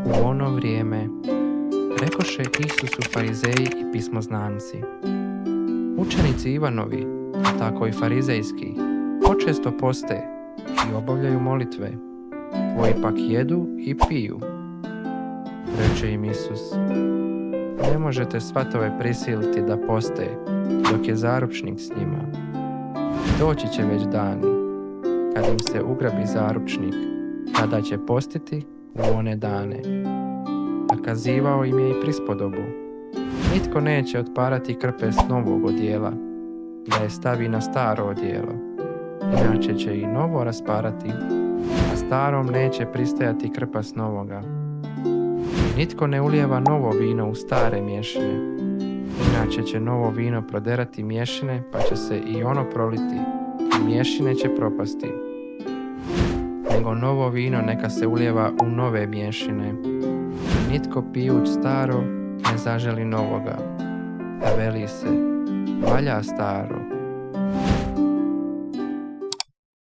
U ono vrijeme rekoše Isusu farizeji i pismoznanci: Učenici Ivanovi, a tako i farizejski, počesto poste i obavljaju molitve, tvoji pak jedu i piju. Reče im Isus: Ne možete svatove prisiliti da poste, dok je zaručnik s njima. Doći će već dani, kad im se ugrabi zaručnik, tada će postiti u one dane. A kazivao im je i prispodobu: Nitko neće otparati krpe s novog odijela, da je stavi na staro odijelo, inače će i novo rasparati, a starom neće pristajati krpa s novoga. I nitko ne ulijeva novo vino u stare mješine, inače će novo vino proderati mješine, pa će se i ono proliti, i mješine će propasti. Nego novo vino neka se ulijeva u nove mješine. Nitko pijuć staro ne zaželi novoga, a veli se: valja staro.